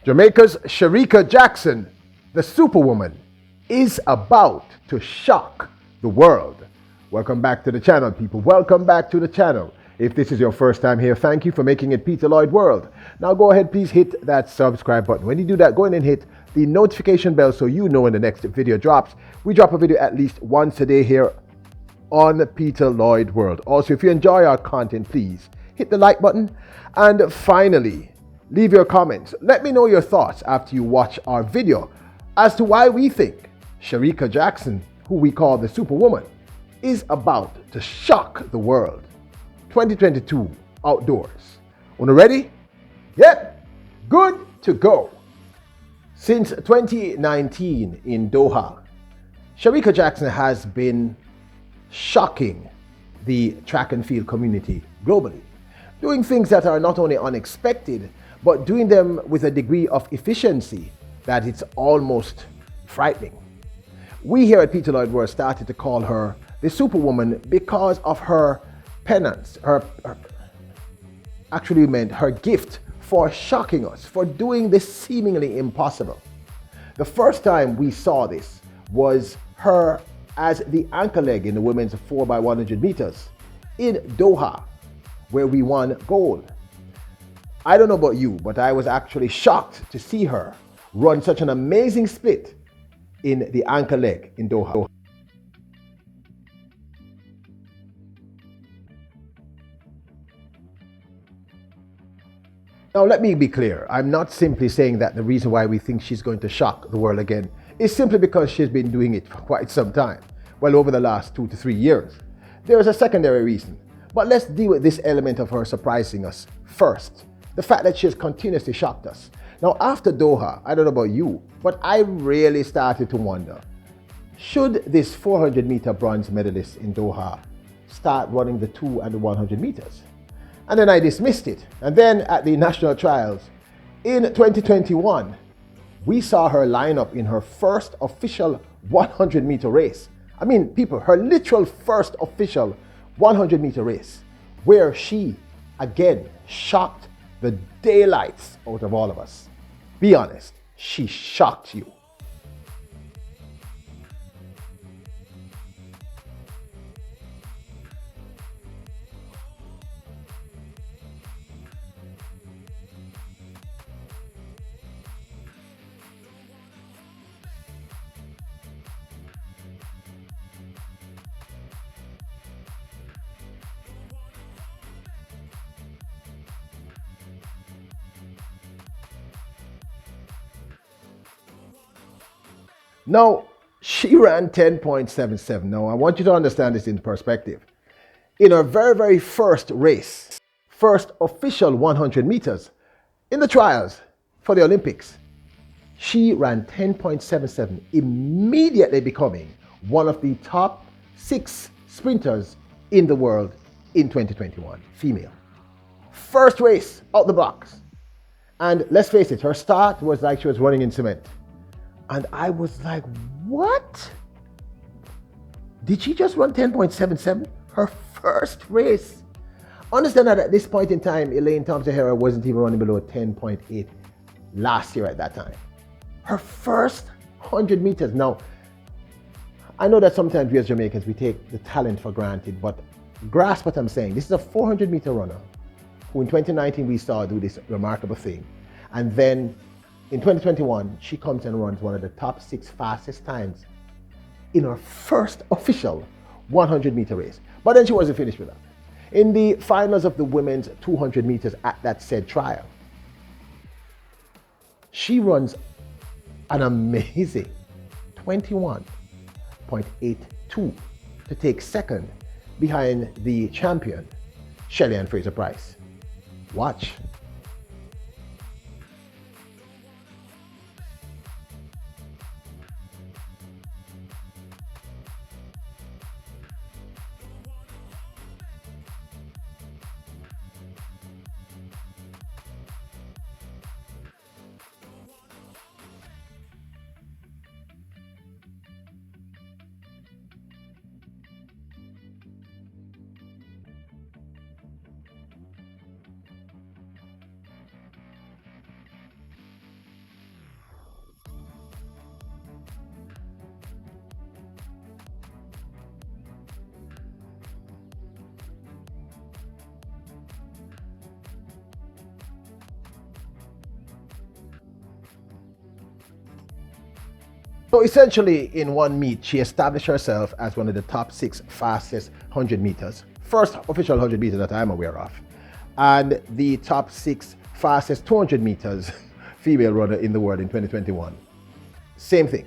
Jamaica's Shericka Jackson, the Superwoman, is about to shock the world. Welcome back to the channel, people. Welcome back to the channel. If this is your first time here, thank you for making it Peter Lloyd World. Now go ahead, please hit that subscribe button. When you do that, go ahead and hit the notification bell so you know when the next video drops. We drop a video at least once a day here on Peter Lloyd World. Also, if you enjoy our content, please hit the like button. And finally, leave your comments. Let me know your thoughts after you watch our video as to why we think Shericka Jackson, who we call the Superwoman, is about to shock the world. 2022 outdoors. Una ready? Yep, good to go. Since 2019 in Doha, Shericka Jackson has been shocking the track and field community globally, doing things that are not only unexpected, but doing them with a degree of efficiency that it's almost frightening. We here at Peter Lloyd World started to call her the Superwoman because of her penance, actually meant her gift for shocking us, for doing this seemingly impossible. The first time we saw this was her as the anchor leg in the women's 4x100 meters in Doha, where we won gold. I don't know about you, but I was actually shocked to see her run such an amazing split in the anchor leg in Doha. Now, let me be clear. I'm not simply saying that the reason why we think she's going to shock the world again is simply because she's been doing it for quite some time, well over the last 2 to 3 years. There is a secondary reason, but let's deal with this element of her surprising us first. The fact that she has continuously shocked us. Now, after Doha, I don't know about you, but I really started to wonder, should this 400-meter bronze medalist in Doha start running the 2 and the 100 meters? And then I dismissed it. And then at the national trials in 2021, we saw her line up in her first official 100-meter race. I mean, people, her literal first official 100-meter race, where she again shocked the daylights out of all of us. Be honest, she shocked you. Now, she ran 10.77. Now, I want you to understand this in perspective. In her very, very first race, first official 100 meters in the trials for the Olympics, she ran 10.77, immediately becoming one of the top 6 sprinters in the world in 2021, female. First race out the blocks. And let's face it, her start was like she was running in cement. And I was like, what? Did she just run 10.77? Her first race. Understand that at this point in time, Elaine Thompson-Herah wasn't even running below 10.8 last year at that time. Her first 100 meters. Now, I know that sometimes we as Jamaicans, we take the talent for granted, but grasp what I'm saying. This is a 400-meter runner who in 2019 we saw do this remarkable thing. And then in 2021, she comes and runs one of the top 6 fastest times in her first official 100-meter race. But then she wasn't finished with that. In the finals of the women's 200 meters at that said trial, she runs an amazing 21.82 to take second behind the champion, Shelley Ann Fraser-Pryce. Watch. So essentially, in one meet, she established herself as one of the top 6 fastest 100 meters, first official 100 meters that I'm aware of, and the top 6 fastest 200 meters female runner in the world in 2021. Same thing.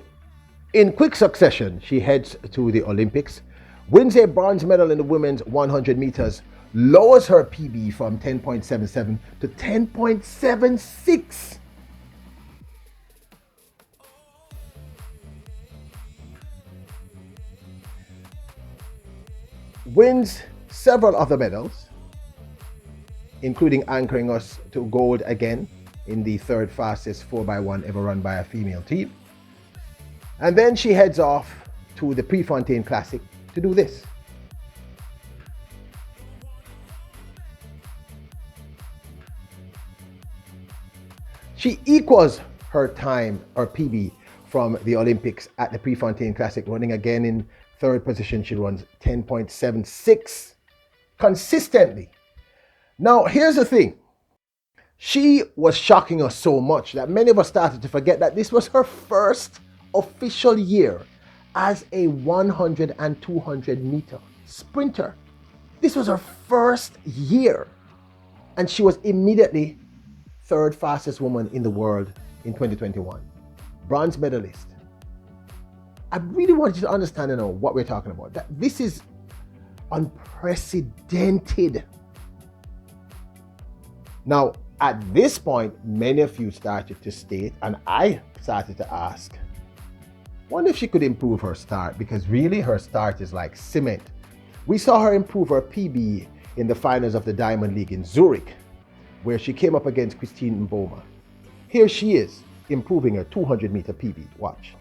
In quick succession, she heads to the Olympics, wins a bronze medal in the women's 100 meters, lowers her PB from 10.77 to 10.76. Wins several other medals, including anchoring us to gold again in the 3rd fastest 4x1 ever run by a female team. And then she heads off to the Prefontaine Classic to do this. She equals her time, or PB, from the Olympics at the Prefontaine Classic, running again in 3rd position. She runs 10.76 consistently. Now, here's the thing. She was shocking us so much that many of us started to forget that this was her first official year as a 100 and 200 meter sprinter. This was her first year, and she was immediately 3rd fastest woman in the world in 2021. Bronze medalist. I really want you to understand what we're talking about. That this is unprecedented. Now, at this point, many of you started to state, and I started to ask, wonder if she could improve her start, because really her start is like cement. We saw her improve her PB in the finals of the Diamond League in Zurich, where she came up against Christine Mboma. Here she is, improving her 200 meter PB. Watch.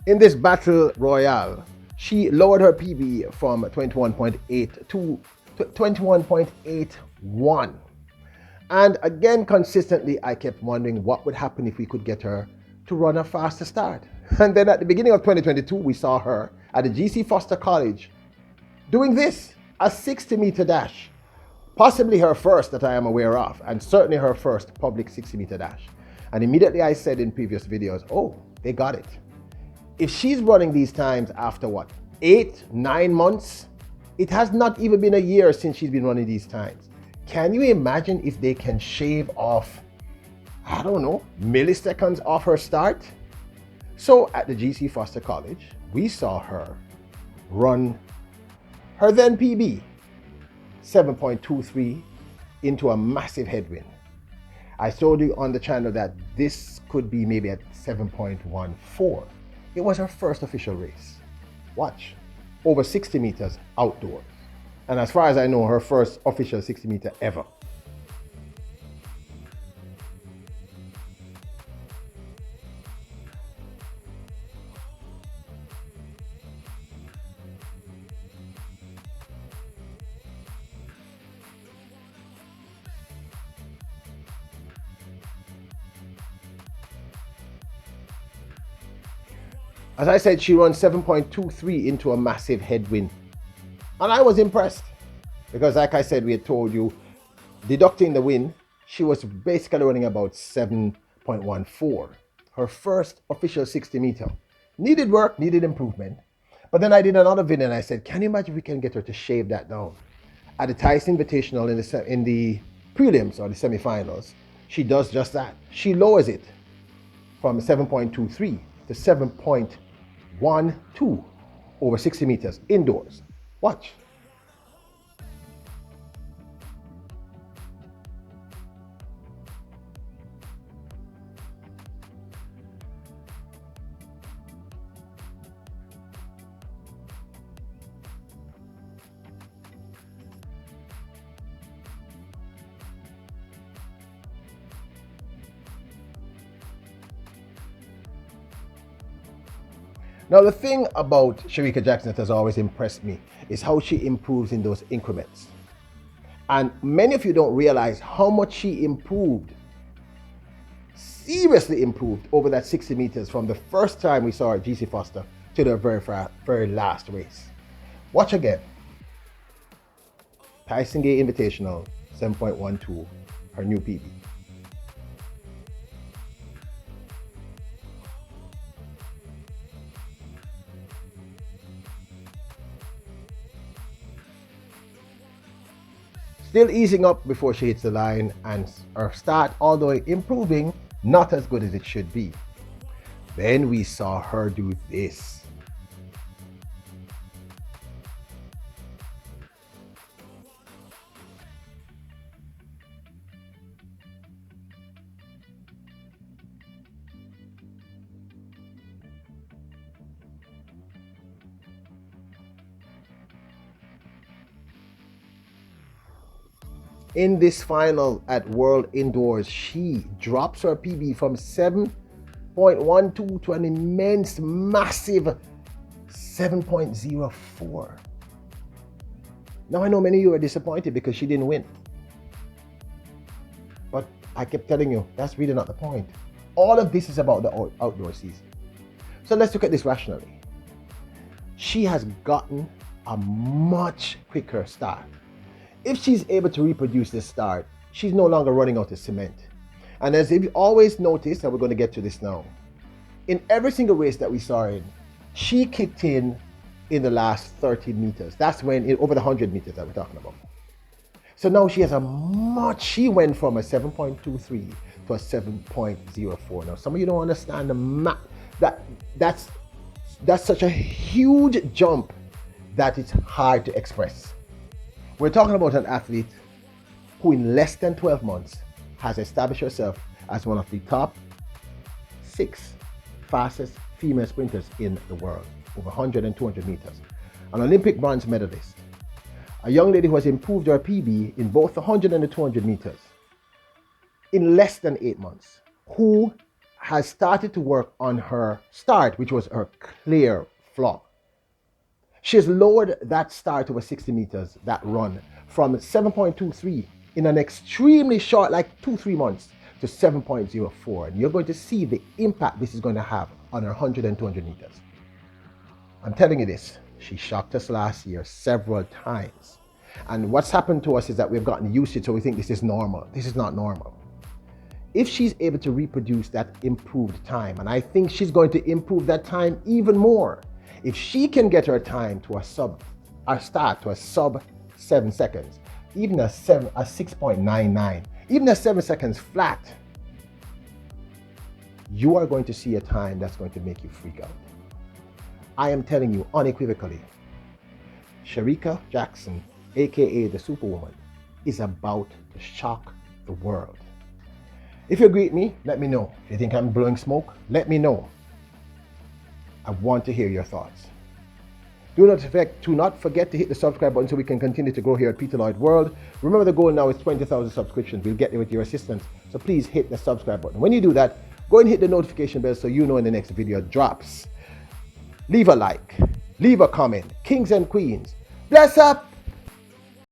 In this battle royale, she lowered her PB from 21.8 to 21.81. And again, consistently, I kept wondering what would happen if we could get her to run a faster start. And then at the beginning of 2022, we saw her at the GC Foster College doing this, a 60-meter dash. Possibly her first that I am aware of, and certainly her first public 60-meter dash. And immediately I said in previous videos, oh, they got it. If she's running these times after 8-9 months, it has not even been a year since she's been running these times. Can you imagine if they can shave off, I don't know, milliseconds off her start? So at the GC Foster College, we saw her run her then PB, 7.23, into a massive headwind. I told you on the channel that this could be maybe at 7.14. It was her first official race. Watch. Over 60 meters outdoors. And as far as I know, her first official 60 meter ever. As I said, she runs 7.23 into a massive headwind. And I was impressed because, like I said, we had told you, deducting the win, she was basically running about 7.14. Her first official 60 meter. Needed work, needed improvement. But then I did another video and I said, can you imagine if we can get her to shave that down? At the Tyson Invitational in the prelims or the semifinals, she does just that. She lowers it from 7.23 to 7.12 over 60 meters indoors. Watch. Now, the thing about Shericka Jackson that has always impressed me is how she improves in those increments. And many of you don't realize how much she improved, seriously improved over that 60 meters from the first time we saw her at GC Foster to the very last race. Watch again. Tyson Gay Invitational, 7.12, her new PB. Still easing up before she hits the line, and her start, although improving, not as good as it should be. Then we saw her do this. In this final at World Indoors, she drops her PB from 7.12 to an immense, massive 7.04. Now, I know many of you are disappointed because she didn't win. But I kept telling you, that's really not the point. All of this is about the outdoor season. So let's look at this rationally. She has gotten a much quicker start. If she's able to reproduce this start, she's no longer running out of cement. And as you've always noticed, and we're going to get to this now, in every single race that we saw in, she kicked in the last 30 meters. That's when, over the 100 meters that we're talking about. So now she has she went from a 7.23 to a 7.04. Now, some of you don't understand the math. That's such a huge jump that it's hard to express. We're talking about an athlete who in less than 12 months has established herself as one of the top 6 fastest female sprinters in the world, over 100 and 200 meters. An Olympic bronze medalist. A young lady who has improved her PB in both the 100 and the 200 meters in less than 8 months, who has started to work on her start, which was her clear flaw. She has lowered that start over 60 meters, that run, from 7.23 in an extremely short, like 2-3 months, to 7.04. And you're going to see the impact this is going to have on her 100 and 200 meters. I'm telling you this, she shocked us last year several times. And what's happened to us is that we've gotten used to it, so we think this is normal. This is not normal. If she's able to reproduce that improved time, and I think she's going to improve that time even more, if she can get her time to a sub 7 seconds, even a 6.99, even a 7 seconds flat, you are going to see a time that's going to make you freak out. I am telling you unequivocally, Shericka Jackson, aka the Superwoman, is about to shock the world. If you agree with me, let me know. If you think I'm blowing smoke, let me know. I want to hear your thoughts. Do not forget to hit the subscribe button so we can continue to grow here at Peter Lloyd World. Remember, the goal now is 20,000 subscriptions. We'll get there with your assistance. So please hit the subscribe button. When you do that, go and hit the notification bell so you know when the next video drops. Leave a like, leave a comment. Kings and queens, bless up!